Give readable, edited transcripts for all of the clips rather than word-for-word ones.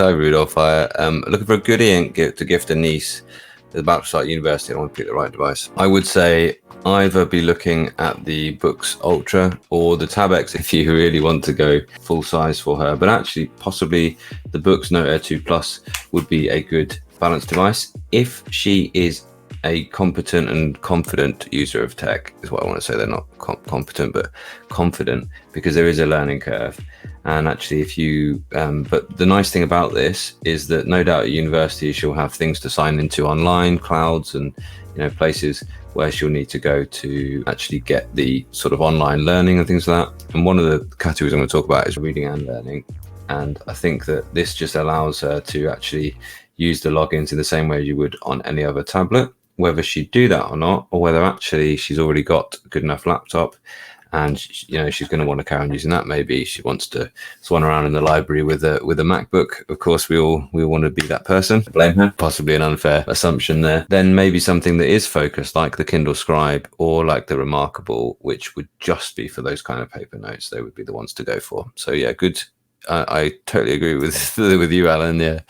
Hi, Rudolph. Looking for a good e-ink to gift a niece that's about to start university. I want to pick the right device. I would say either be looking at the Boox Ultra or the Tab X if you really want to go full size for her. But actually, possibly the Boox Note Air 2 Plus would be a good balanced device if she is a competent and confident user of tech, is what I want to say. They're not competent, but confident, because there is a learning curve. And actually, if you, but the nice thing about this is that no doubt at university, she'll have things to sign into online, clouds, and places where she'll need to go to actually get the sort of online learning and things like that. And one of the categories I'm going to talk about is reading and learning. And I think that this just allows her to actually use the logins in the same way you would on any other tablet. Whether she'd do that or not, or whether actually she's already got a good enough laptop and she's going to want to carry on using that. Maybe she wants to swan around in the library with a MacBook. Of course, we all want to be that person. Blame her. Possibly an unfair assumption there. Then maybe something that is focused, like the Kindle Scribe or like the Remarkable, which would just be for those kind of paper notes. They would be the ones to go for. So yeah, good. I totally agree with you, Alan. Yeah,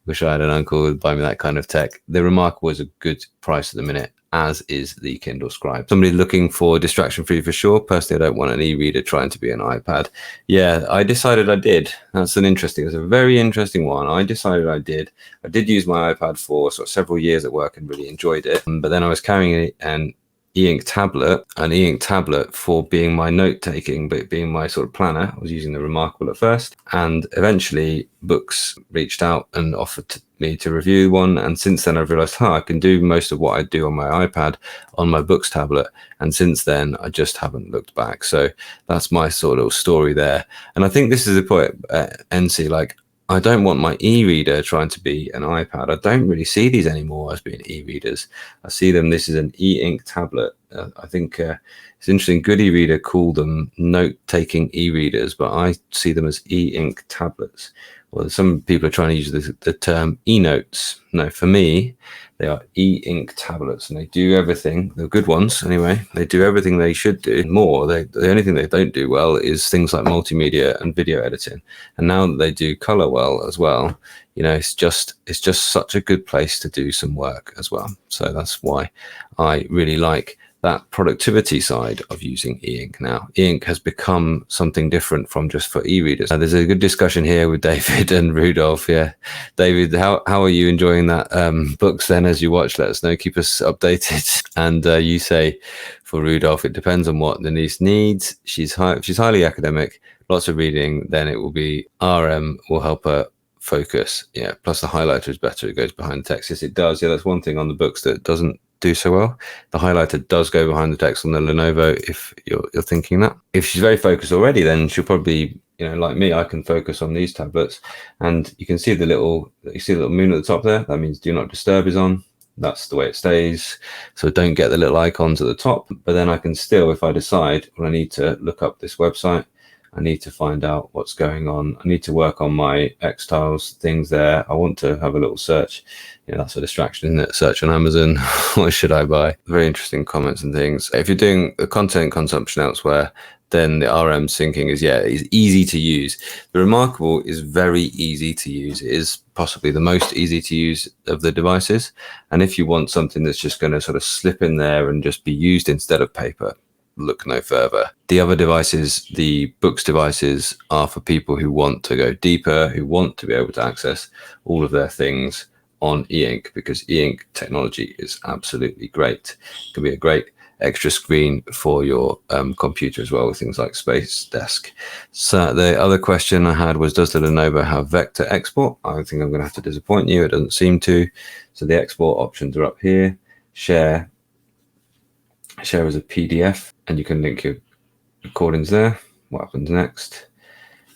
wish I had an uncle who would buy me that kind of tech. The Remarkable is a good price at the minute, as is the Kindle Scribe. Somebody looking for distraction-free for sure. Personally, I don't want an e-reader trying to be an iPad. Yeah, I decided I did. It's a very interesting one. I decided I did. I did use my iPad for sort of several years at work and really enjoyed it. But then I was carrying an e-ink tablet for being my note-taking, but being my sort of planner. I was using the Remarkable at first, and eventually Boox reached out and offered me to review one, and since then I've realized I can do most of what I do on my iPad on my Boox tablet, and since then I just haven't looked back. So that's my sort of story there. And I think this is the point, NC, like, I don't want my e-reader trying to be an iPad. I don't really see these anymore as being e-readers. I see them, this is an e-ink tablet. I think it's interesting, good e-reader call them note-taking e-readers, but I see them as e-ink tablets. Well, some people are trying to use the term e-notes. No, for me, they are e-ink tablets, and they do everything. They're good ones anyway. They do everything they should do. More, the only thing they don't do well is things like multimedia and video editing. And now that they do color well as well, it's just such a good place to do some work as well. So that's why I really like that productivity side of using e-ink now. E-ink has become something different from just for e-readers. There's a good discussion here with David and Rudolph. Yeah, David, how are you enjoying that Boox then as you watch? Let us know, keep us updated. And you say for Rudolph, it depends on what the niece needs. She's highly academic, lots of reading, then it will be RM will help her focus. Yeah, plus the highlighter is better, it goes behind the text. Yes, it does. Yeah, that's one thing on the Boox that doesn't do so well. The highlighter does go behind the text on the Lenovo, if you're thinking that. If she's very focused already, then she'll probably, like me, I can focus on these tablets, and you can see the little moon at the top there. That means do not disturb is on. That's the way it stays, so don't get the little icons at the top. But then I can still, if I decide, well, I need to look up this website, I need to find out what's going on, I need to work on my X-Tiles things there, I want to have a little search, that's a distraction, isn't it? Search on Amazon, what should I buy? Very interesting comments and things. If you're doing the content consumption elsewhere, then the RM syncing is easy to use. The Remarkable is very easy to use. It is possibly the most easy to use of the devices. And if you want something that's just going to sort of slip in there and just be used instead of paper, look no further. The other devices, the Boox devices, are for people who want to go deeper, who want to be able to access all of their things on e-ink, because e-ink technology is absolutely great. It can be a great extra screen for your computer as well, with things like Space Desk. So the other question I had was, does the Lenovo have vector export? I think I'm going to have to disappoint you. It doesn't seem to. So the export options are up here. Share as a PDF, and you can link your recordings there. What happens next?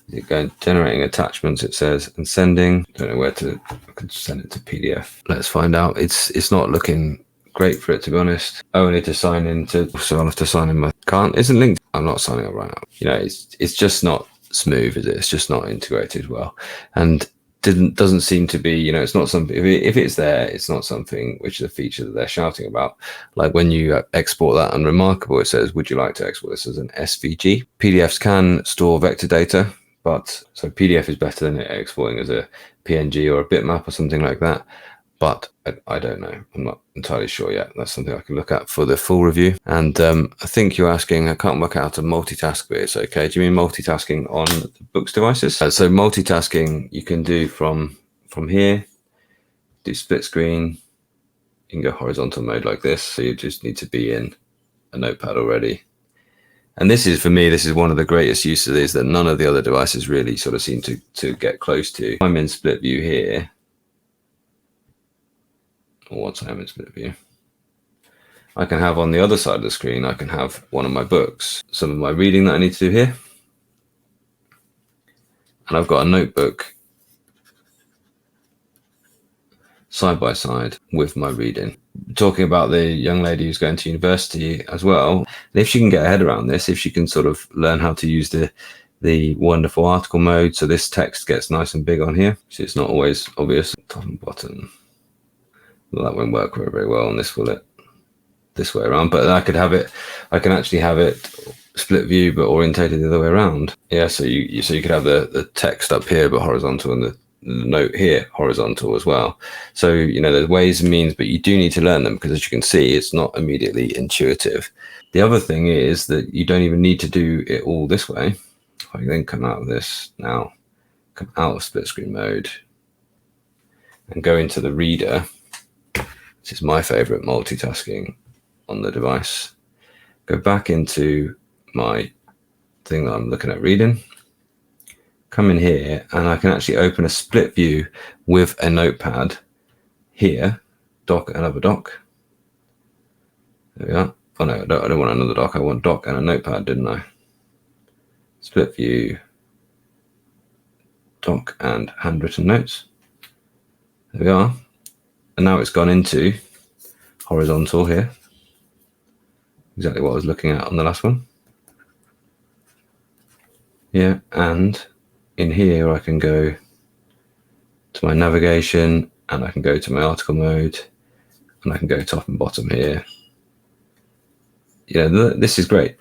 Is it going generating attachments, it says, and sending? Don't know where to. I could send it to PDF. Let's find out. It's not looking great for it, to be honest. Oh, I need to sign in so I'll have to sign in my can't. Isn't linked. I'm not signing up right now. It's just not smooth, is it? It's just not integrated well, and doesn't seem to be, it's not something, if it's there, it's not something which is a feature that they're shouting about. Like when you export that on Remarkable, it says, would you like to export this as an SVG? PDFs can store vector data, but so PDF is better than exporting as a PNG or a bitmap or something like that. But I don't know. I'm not entirely sure yet. That's something I can look at for the full review. And I think you're asking, I can't work out how to multitask, but it's okay. Do you mean multitasking on the Boox devices? So multitasking you can do from here, do split screen. You can go horizontal mode like this. So you just need to be in a notepad already. And this is, for me, this is one of the greatest uses of this that none of the other devices really sort of seem to get close to. I'm in split view here. Or once I am in split view, I can have on the other side of the screen, I can have one of my books, some of my reading that I need to do here. And I've got a notebook side by side with my reading. Talking about the young lady who's going to university as well, and if she can get her head around this, if she can sort of learn how to use the wonderful article mode, so this text gets nice and big on here, so it's not always obvious. Top and bottom. Well, that won't work very well on this, will it? This way around, but I can actually have it split view but orientated the other way around. Yeah, so you could have the text up here but horizontal, and the note here horizontal as well. So there's ways and means, but you do need to learn them, because as you can see, it's not immediately intuitive. The other thing is that you don't even need to do it all this way. If I then come out of this now, come out of split screen mode and go into the reader, which is my favorite multitasking on the device, go back into my thing that I'm looking at reading, come in here, and I can actually open a split view with a notepad here, dock, another dock. There we are. Oh no, I don't want another dock. I want dock and a notepad, didn't I? Split view, dock and handwritten notes. There we are. And now it's gone into horizontal here. Exactly what I was looking at on the last one. Yeah, and in here I can go to my navigation, and I can go to my article mode, and I can go top and bottom here. This is great.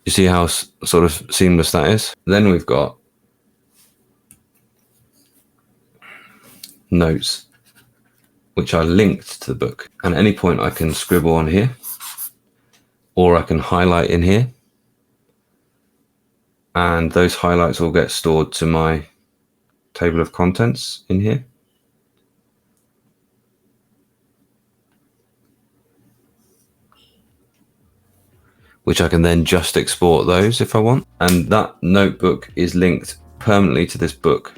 You see how sort of seamless that is? Then we've got notes, which are linked to the book. And at any point I can scribble on here, or I can highlight in here. And those highlights all get stored to my table of contents in here. Which I can then just export those if I want. And that notebook is linked permanently to this book.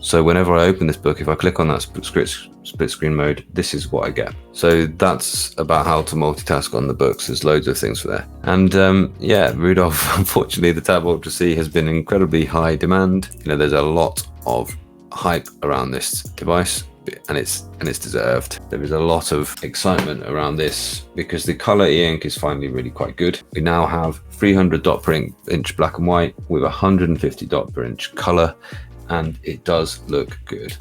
So whenever I open this book, if I click on that split screen mode, this is what I get. So that's about how to multitask on the Boox. There's loads of things for there. And yeah, Rudolph, unfortunately, the Tab Ultra C has been incredibly high demand. There's a lot of hype around this device, and it's deserved. There is a lot of excitement around this because the color Eink is finally really quite good. We now have 300 dot per inch black and white with 150 dot per inch color, and it does look good.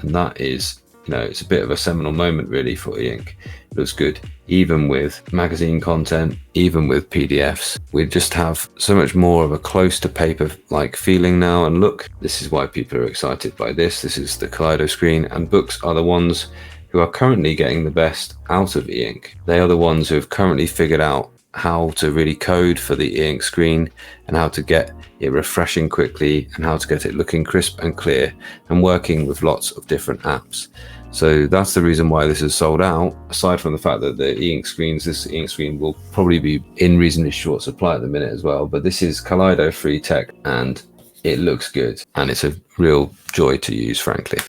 And that is, it's a bit of a seminal moment really for Eink. It looks good, even with magazine content, even with PDFs. We just have so much more of a close to paper like feeling now and look. This is why people are excited by this. This is the Kaleido screen, and Boox are the ones who are currently getting the best out of Eink. They are the ones who have currently figured out how to really code for the Eink screen and how to get it refreshing quickly and how to get it looking crisp and clear and working with lots of different apps. So that's the reason why this is sold out, aside from the fact that the Eink screens, this Eink screen will probably be in reasonably short supply at the minute as well. But this is Kaleido free tech and it looks good, and it's a real joy to use, frankly.